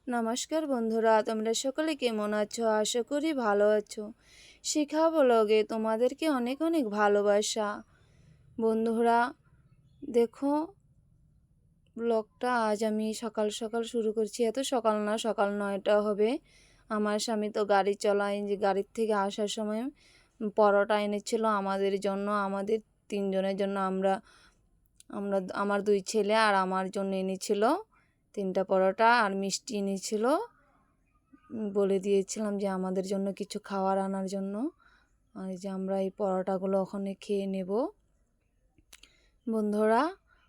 নমস্কার বন্ধুরা, তোমরা সকলে কেমন আছো? আশা করি ভালো আছো। শিখা ব্লগে তোমাদেরকে অনেক অনেক ভালোবাসা। বন্ধুরা দেখো, ব্লগটা আজ আমি সকাল সকাল শুরু করছি। এত সকাল না, সকাল 9টা হবে। আমার স্বামী তো গাড়ি চালায়, যে গাড়ির থেকে আসার সময় পরোটা এনেছিল আমাদের জন্য, আমাদের তিনজনের জন্য। আমরা আমরা আমার দুই ছেলে আর আমার জন্য এনেছিল 3টা পরোটা আর মিষ্টি এনেছিল। বলে দিয়েছিলাম যে আমাদের জন্য কিছু খাবার আনার জন্য। আর যে আমরা এই পরোটাগুলো ওখানে খেয়ে নেব। বন্ধুরা,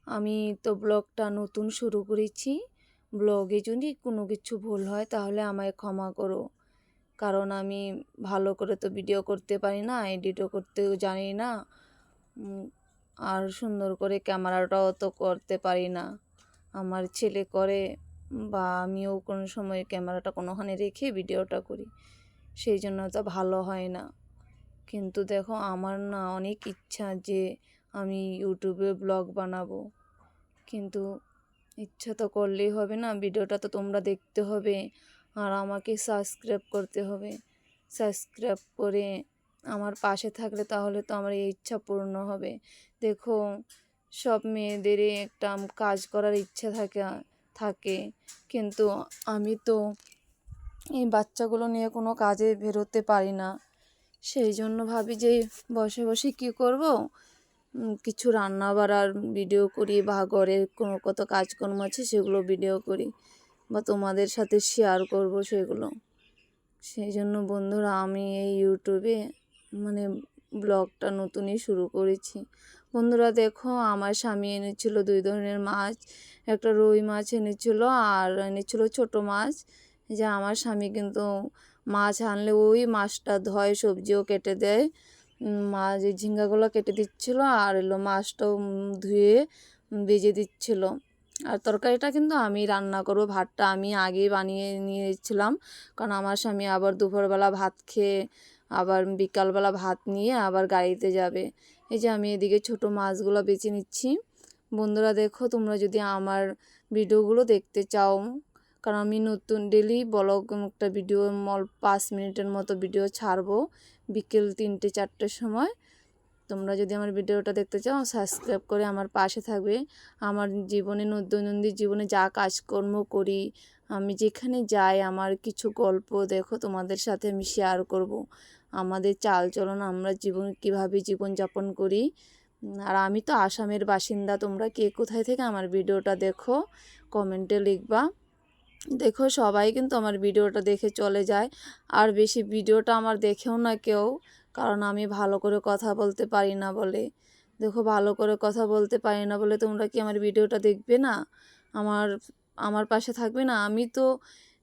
আমি তো ব্লগটা নতুন শুরু করেছি। ব্লগে যদি কোনো কিছু ভুল হয় তাহলে আমায় ক্ষমা করো, কারণ আমি ভালো করে তো ভিডিও করতে পারি না, এডিটও করতেও জানি না, আর সুন্দর করে ক্যামেরাটাও তো করতে পারি না। আমার ছেলে করে, বা আমিও কোনো সময় ক্যামেরাটা কোনোখানে রেখে ভিডিওটা করি, সেই জন্য তো ভালো হয় না। কিন্তু দেখো, আমার না অনেক ইচ্ছা যে আমি ইউটিউবে ব্লগ বানাবো, কিন্তু ইচ্ছা তো করলেই হবে না, ভিডিওটা তো তোমরা দেখতে হবে আর আমাকে সাবস্ক্রাইব করতে হবে। সাবস্ক্রাইব করে আমার পাশে থাকলে তাহলে তো আমার এই ইচ্ছা পূর্ণ হবে। দেখো, সব মেয়েদেরই একটা কাজ করার ইচ্ছা থাকে, কিন্তু আমি তো এই বাচ্চাগুলো নিয়ে কোনো কাজে বেরোতে পারি না। সেই জন্য ভাবি যে বসে বসে কী করব, কিছু রান্না বাড়ার ভিডিও করি, বা ঘরের কোনো কত কাজকর্ম আছে সেগুলো ভিডিও করি, বা তোমাদের সাথে শেয়ার করব সেগুলো। সেই জন্য বন্ধুরা আমি এই ইউটিউবে মানে ব্লগটা নতুনই শুরু করেছি। বন্ধুরা দেখো, আমার স্বামী এনেছিল 2 ধরনের মাছ। একটা রুই মাছ এনেছিল আর এনেছিল ছোট মাছ। যে আমার স্বামী কিন্তু মাছ আনলে ওই মাছটা ধয়, সবজিও কেটে দেয়, মাছ এই ঝিঙ্গাগুলো কেটে দিচ্ছিল, আর এলো মাছটাও ধুয়ে ভেজে দিচ্ছিল। আর তরকারিটা কিন্তু আমি রান্না করব, ভাতটা আমি আগেই বানিয়ে নিয়েছিলাম, কারণ আমার স্বামী আবার দুপুরবেলা ভাত খেয়ে আবার বিকালবেলা ভাত নিয়ে আবার গাড়িতে যাবে। এই যে আমি এদিকে ছোট মাছগুলো বেছে নিচ্ছি। বন্ধুরা দেখো, তোমরা যদি আমার ভিডিওগুলো দেখতে চাও, কারণ আমি নতুন ডেলি ব্লগ একটা ভিডিও 5 মিনিটের মতো ভিডিও ছাড়বো বিকেল 3টে-4টের সময়। তোমরা যদি আমার ভিডিওটা দেখতে চাও, সাবস্ক্রাইব করে আমার পাশে থাকবে। আমার জীবনে, দৈনন্দিন জীবনে যা কাজকর্ম করি, আমি যেখানে যাই, আমার কিছু গল্প দেখো তোমাদের সাথে আমি শেয়ার করব। আমাদের চালচলন, আমরা কীভাবে জীবনযাপন করি। আর আমি তো আসামের বাসিন্দা, তোমরা কে কোথায় থেকে আমার ভিডিওটা দেখো কমেন্টে লিখবা। দেখো, সবাই কিন্তু আমার ভিডিওটা দেখে চলে যায়, আর বেশি ভিডিওটা আমার দেখেও না কেউ, কারণ আমি ভালো করে কথা বলতে পারি না বলে। দেখো, ভালো করে কথা বলতে পারি না বলে তোমরা কি আমার ভিডিওটা দেখবে না? আমার আমার পাশে থাকবে না? আমি তো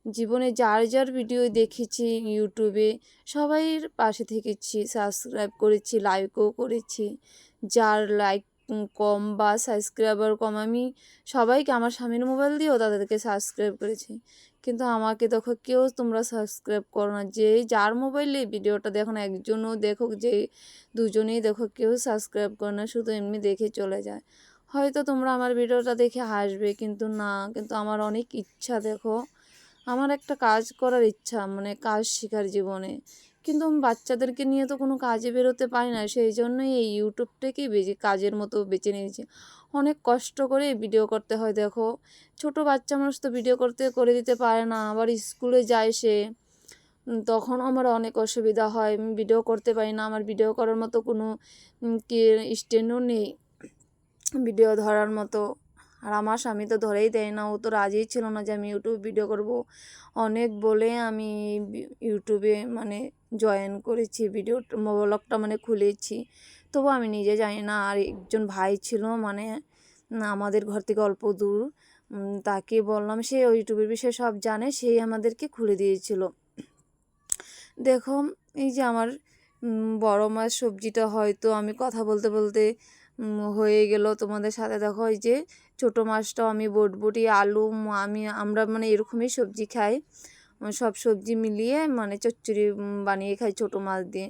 জীবনে যার যার ভিডিও দেখেছি ইউটিউবে, সবাইয়ের পাশে থেকেছি, সাবস্ক্রাইব করেছি, লাইকও করেছি। যার লাইক কম বা সাবস্ক্রাইবার কম, আমি সবাইকে, আমার স্বামীর মোবাইল দিয়েও তাদেরকে সাবস্ক্রাইব করেছি, কিন্তু আমাকে দেখো কেউ তোমরা সাবস্ক্রাইব করো না। যে যার মোবাইলে ভিডিওটা দেখো না, একজনও দেখো, যে দুজনেই দেখো, কেউ সাবস্ক্রাইব করে না, শুধু এমনি দেখে চলে যায়। হয়তো তোমরা আমার ভিডিওটা দেখে হাসবে, কিন্তু না, কিন্তু আমার অনেক ইচ্ছা। দেখো, আমার একটা কাজ করার ইচ্ছা, মানে কাজ শেখার জীবনে, কিন্তু আমি বাচ্চাদেরকে নিয়ে তো কোনো কাজে বেরোতে পারি না। সেই জন্যই এই ইউটিউবটাকেই কাজের মতো বেছে নিয়েছি। অনেক কষ্ট করে ভিডিও করতে হয়। দেখো, ছোট বাচ্চা মানুষ তো ভিডিও করে দিতে পারে না, আবার স্কুলে যায় সে, তখন আমার অনেক অসুবিধা হয়, আমি ভিডিও করতে পারি না। আমার ভিডিও করার মতো কোনো কি স্ট্যান্ডও নেই ভিডিও ধরার মতো। আর আমার স্বামী তো ধরেই দেয় না, ও তো রাজিই ছিল না যে আমি ইউটিউব ভিডিও করব। অনেক বলে আমি ইউটিউবে মানে জয়েন করেছি, ব্লগটা মানে খুলেছি, তবু আমি নিজে জানি না। আর একজন ভাই ছিল, মানে আমাদের ঘর থেকে অল্প দূর, তাকে বললাম, সে ইউটিউবের বিষয়ে সব জানে, সেই আমাদেরকে খুলে দিয়েছিল। দেখো, এই যে আমার বড় মাছ সবজিটা হয়তো আমি কথা বলতে বলতে হয়ে গেল তোমাদের সাথে। দেখো, এই যে ছোটো মাছটাও আমি বটবটি, আলু, আমরা মানে এরকমই সবজি খাই, সব সবজি মিলিয়ে মানে চচ্চড়ি বানিয়ে খাই ছোটো মাছ দিয়ে।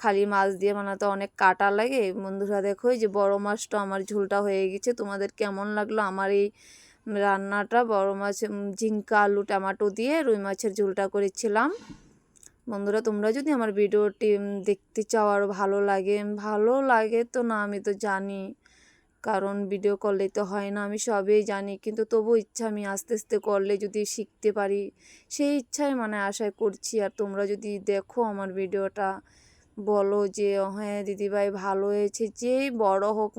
খালি মাছ দিয়ে বানাতে অনেক কাটা লাগে। বন্ধুরা দেখো, এই যে বড় মাছটা আমার ঝোলটা হয়ে গেছে। তোমাদের কেমন লাগলো আমার এই রান্নাটা বড় মাছ ঝিঙ্কা আলু টমেটো দিয়ে রুই মাছের ঝোলটা করেছিলাম। বন্ধুরা তোমরা যদি আমার ভিডিওটি দেখতে চাও আর ভালো লাগে তো না আমি তো জানি, কারণ ভিডিও করলেই তো হয় না, আমি সবই জানি, কিন্তু তবু ইচ্ছা আমি আস্তে আস্তে করলে যদি শিখতে পারি সেই ইচ্ছায় মানে আশায় করছি। আর তোমরা যদি দেখো আমার ভিডিওটা বলো যে হ্যাঁ দিদিভাই ভালো হয়েছে, যেই বড় হোক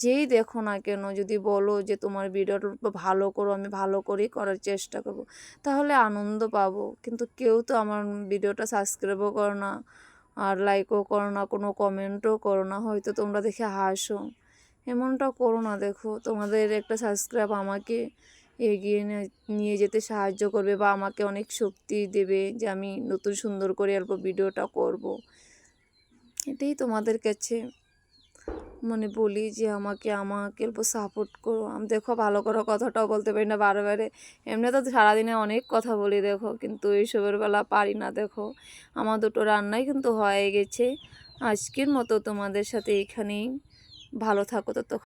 যেই দেখো না কেন, যদি বলো যে তোমার ভিডিওটা ভালো করো, আমি ভালো করেই করার চেষ্টা করব, তাহলে আনন্দ পাবো। কিন্তু কেউ তো আমার ভিডিওটা সাবস্ক্রাইবও করো না, আর লাইকও করো না, কোনো কমেন্টও করো না, হয়তো তোমরা দেখে হাসো, এমনটা করো না। দেখো তোমাদের একটা সাবস্ক্রাইব আমাকে এগিয়ে নিয়ে যেতে সাহায্য করবে বা আমাকে অনেক শক্তি দেবে যে আমি নতুন সুন্দর করে অল্প ভিডিওটা করব। এটাই তোমাদের কাছে মানে বলি যে আমাকে অল্প সাপোর্ট করো। আমি দেখো ভালো করে কথাটাও বলতে পারি না বারে, এমনি তো সারাদিনে অনেক কথা বলি দেখো, কিন্তু এইসবের বেলা পারি না। দেখো আমার দুটো রান্নাই কিন্তু হয়ে গেছে। আজকের মতো তোমাদের সাথে এইখানেই, ভালো থাকো তত।